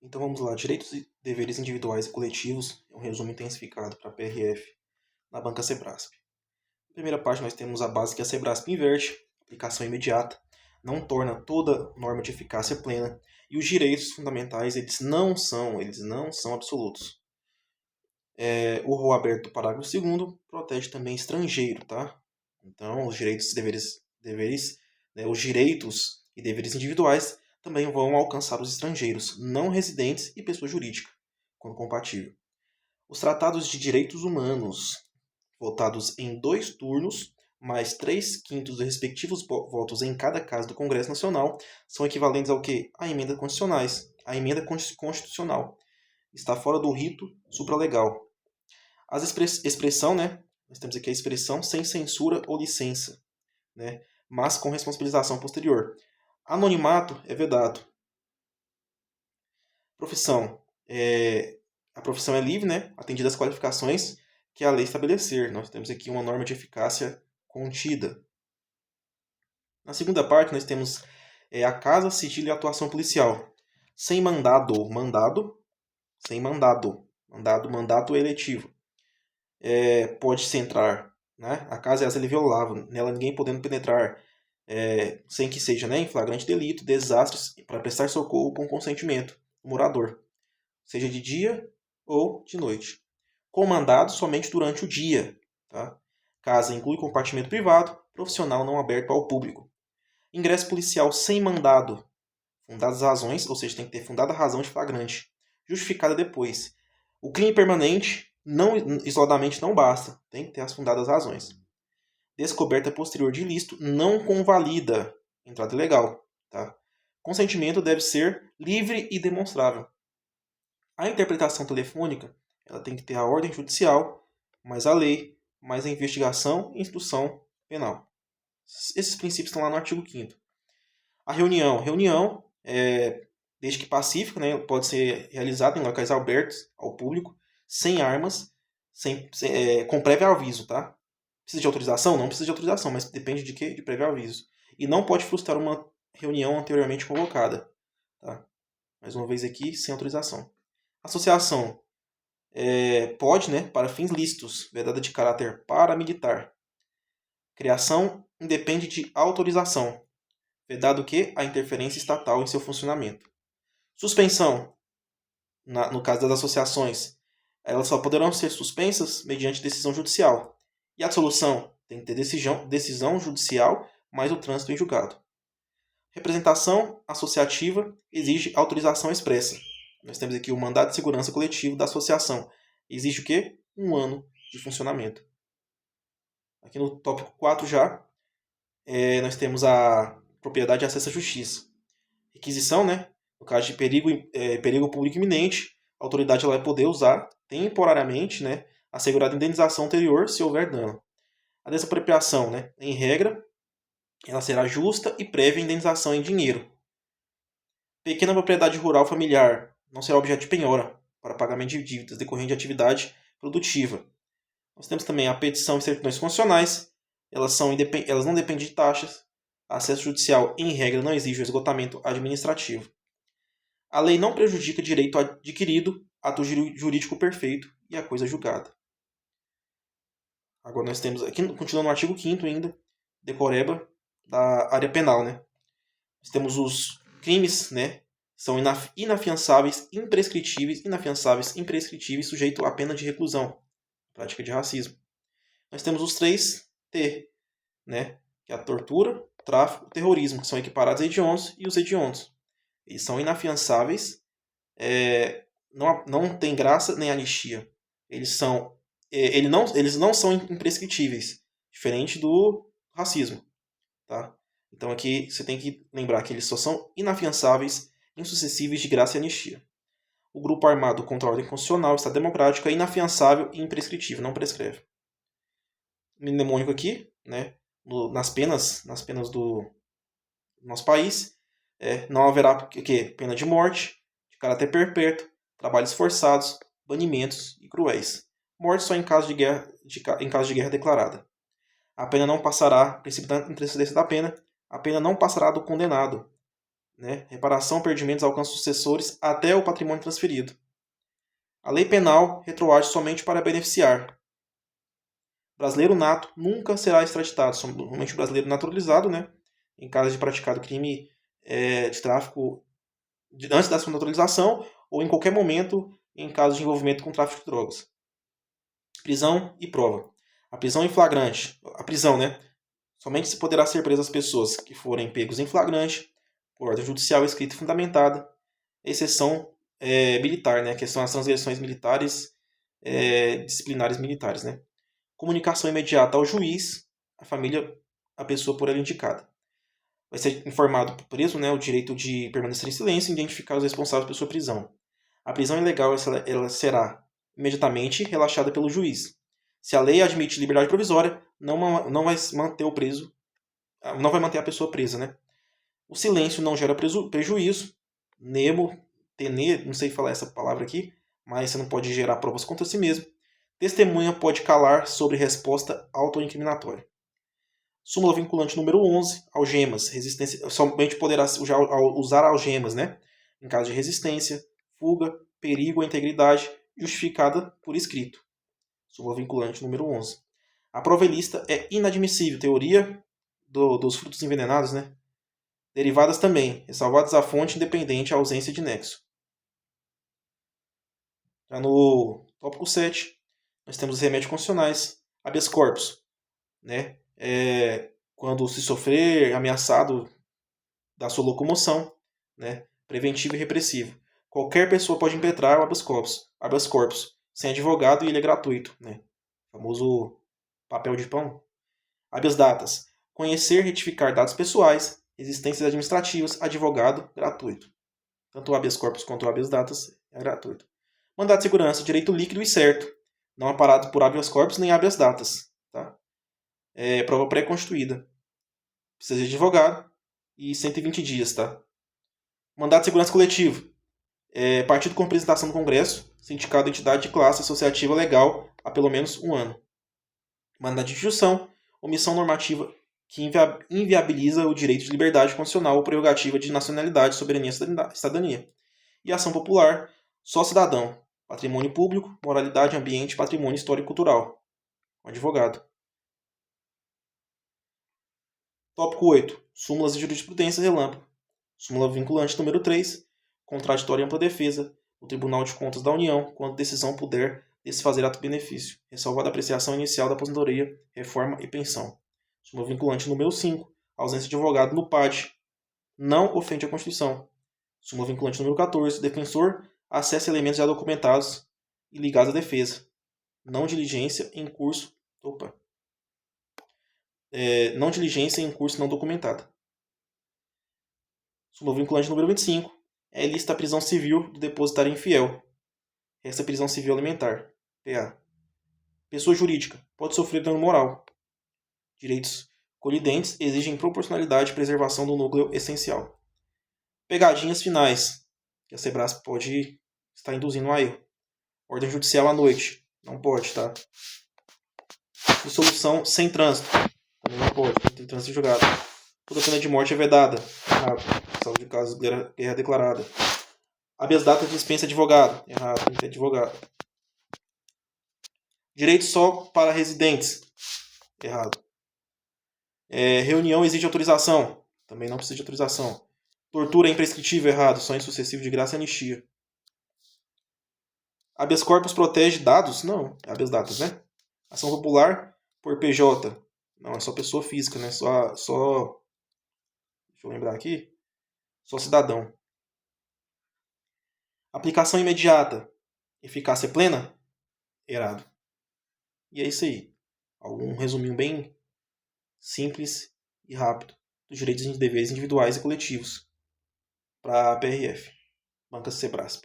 Então vamos lá, direitos e deveres individuais e coletivos, é um resumo intensificado para a PRF na banca Sebrasp. Na primeira parte nós temos a base que a Sebrasp inverte, aplicação imediata, não torna toda norma de eficácia plena, e os direitos fundamentais eles não são absolutos. O rol aberto do parágrafo 2º protege também estrangeiro, tá? Então os direitos e deveres, né, os direitos e deveres individuais também vão alcançar os estrangeiros, não residentes e pessoa jurídica, quando compatível. Os tratados de direitos humanos, votados em 2 turnos, mais 3/5 dos respectivos votos em cada caso do Congresso Nacional, são equivalentes ao quê? A emendas constitucionais. A emenda constitucional está fora do rito supralegal. As expressão, né? Nós temos aqui a expressão sem censura ou licença, né? Mas com responsabilização posterior. Anonimato é vedado. Profissão. A profissão é livre, né? Atendida às qualificações que a lei estabelecer. Nós temos aqui uma norma de eficácia contida. Na segunda parte, nós temos a casa, sigilo e atuação policial. Sem mandado. Sem mandato eletivo. Pode-se entrar. Né? A casa é inviolável. Nela ninguém podendo penetrar sem que seja, né, em flagrante delito, desastres, para prestar socorro com consentimento do morador, seja de dia ou de noite. Com mandado somente durante o dia. Tá? Casa inclui compartimento privado, profissional não aberto ao público. Ingresso policial sem mandado. Fundadas razões, ou seja, tem que ter fundada razão de flagrante. Justificada depois. O crime permanente, não, isoladamente, não basta. Tem que ter as fundadas razões. Descoberta posterior de ilícito não convalida entrada ilegal. Tá? Consentimento deve ser livre e demonstrável. A interpretação telefônica ela tem que ter a ordem judicial, mais a lei, mais a investigação e instrução penal. Esses princípios estão lá no artigo 5º. A reunião desde que pacífica, né, pode ser realizada em locais abertos ao público, sem armas, com prévio aviso, tá? Precisa de autorização? Não precisa de autorização, mas depende de quê? De prévio aviso. E não pode frustrar uma reunião anteriormente convocada, tá? Mais uma vez aqui, sem autorização. Associação pode, né, para fins lícitos, vedada de caráter paramilitar. Criação independe de autorização, vedado que a interferência estatal em seu funcionamento. Suspensão, no caso das associações, elas só poderão ser suspensas mediante decisão judicial. E a dissolução tem que ter decisão judicial mais o trânsito em julgado. Representação associativa exige autorização expressa. Nós temos aqui o mandado de segurança coletivo da associação. Exige o quê? 1 ano de funcionamento. Aqui no tópico 4 já, nós temos a propriedade de acesso à justiça. Requisição, né? No caso de perigo público iminente, a autoridade ela vai poder usar temporariamente, né, assegurada indenização anterior se houver dano. A desapropriação, né, em regra, ela será justa e prévia indenização em dinheiro. Pequena propriedade rural familiar não será objeto de penhora para pagamento de dívidas decorrente de atividade produtiva. Nós temos também a petição e certidões constitucionais. Elas não dependem de taxas. Acesso judicial, em regra, não exige o esgotamento administrativo. A lei não prejudica direito adquirido, ato jurídico perfeito e a coisa julgada. Agora nós temos, aqui continuando no artigo 5º ainda, decoreba da área penal, né? Nós temos os crimes, né? São inafiançáveis, imprescritíveis, sujeito à pena de reclusão, prática de racismo. Nós temos os 3 T, né? Que é a tortura, tráfico, terrorismo, que são equiparados a hediondos e os hediondos. Eles são inafiançáveis, não tem graça nem anistia. Eles não são imprescritíveis, diferente do racismo. Tá? Então aqui você tem que lembrar que eles só são inafiançáveis, insucessíveis de graça e anistia. O grupo armado contra a ordem constitucional, Estado democrático, é inafiançável e imprescritível, não prescreve. O mnemônico aqui, né, nas penas do nosso país, não haverá pena de morte, de caráter perpétuo, trabalhos forçados, banimentos e cruéis. Morte só em caso de guerra declarada. A pena não passará, princípio da intransigência da pena, a pena não passará do condenado. né? Reparação, perdimentos alcançam sucessores até o patrimônio transferido. A lei penal retroage somente para beneficiar. Brasileiro nato nunca será extraditado, somente o brasileiro naturalizado, né? Em caso de praticado crime de tráfico antes da sua naturalização ou em qualquer momento em caso de envolvimento com tráfico de drogas. Prisão e prova. A prisão em flagrante. A prisão, né? Somente se poderá ser presa as pessoas que forem pegos em flagrante, por ordem judicial escrita e fundamentada, exceção militar, né? Que são as transgressões militares, disciplinares militares, né? Comunicação imediata ao juiz, a família, a pessoa por ela indicada. Vai ser informado para o preso, né, o direito de permanecer em silêncio e identificar os responsáveis pela sua prisão. A prisão ilegal ela será imediatamente relaxada pelo juiz. Se a lei admite liberdade provisória, não vai manter o preso, não vai manter a pessoa presa, né? O silêncio não gera prejuízo. Não sei falar essa palavra aqui, mas você não pode gerar provas contra si mesmo. Testemunha pode calar sobre resposta autoincriminatória. Súmula vinculante número 11, algemas. Resistência, somente poderá usar algemas, né? Em caso de resistência, fuga, perigo à integridade, justificada por escrito. Súmula vinculante número 11. A prova ilícita é inadmissível. Teoria dos frutos envenenados, né? Derivadas também, ressalvadas a fonte independente, a ausência de nexo. Já no tópico 7, nós temos os remédios constitucionais, habeas corpus, né? Quando se sofrer ameaçado da sua locomoção, né? Preventivo e repressivo. Qualquer pessoa pode impetrar o habeas corpus, sem advogado, e ele é gratuito, né? O famoso papel de pão. Habeas datas. Conhecer, retificar dados pessoais, existências administrativas, advogado, gratuito. Tanto o habeas corpus quanto o habeas datas é gratuito. Mandado de segurança, direito líquido e certo, não amparado por habeas corpus nem habeas datas. Tá? Prova pré-constituída. Precisa de advogado e 120 dias. Tá? Mandado de segurança coletivo. Partido com representação no Congresso, sindicato, entidade de classe associativa legal há pelo menos um ano. Mandado de instrução, omissão normativa que inviabiliza o direito de liberdade constitucional ou prerrogativa de nacionalidade, soberania e cidadania. E ação popular, só cidadão, patrimônio público, moralidade, ambiente, patrimônio histórico e cultural. Um advogado. Tópico 8. Súmulas de jurisprudência relâmpago. Súmula vinculante número 3. Contraditória e ampla defesa. O Tribunal de Contas da União, quando decisão puder desfazer ato-benefício. Ressalvada a apreciação inicial da aposentadoria, reforma e pensão. Súmula vinculante número 5. Ausência de advogado no PAD. Não ofende a Constituição. Súmula vinculante número 14. Defensor acessa elementos já documentados e ligados à defesa. Não diligência em curso. Não diligência em curso não documentada. Súmula vinculante número 25. É lista a prisão civil do depositário infiel. Resta prisão civil alimentar. PA. Pessoa jurídica. Pode sofrer dano moral. Direitos colidentes exigem proporcionalidade e preservação do núcleo essencial. Pegadinhas finais. Que a Sebrasp pode estar induzindo a erro. Ordem judicial à noite. Não pode, tá? Dissolução sem trânsito. Também não pode, tem trânsito julgado. Toda pena de morte é vedada. Errado. Salvo de casos de guerra declarada. Habeas data dispensa advogado. Errado, não tem advogado. Direito só para residentes. Errado. Reunião exige autorização. Também não precisa de autorização. Tortura é imprescritível. Errado. Só em sucessivo de graça e anistia. Habeas corpus protege dados? Não. É habeas datas, né? Ação popular por PJ. Não, é só pessoa física, né? Só deixa eu lembrar aqui. Só cidadão. Aplicação imediata. Eficácia plena? Errado. E é isso aí. Um resuminho bem simples e rápido dos direitos e deveres individuais e coletivos para a PRF. Banca Sebrasp.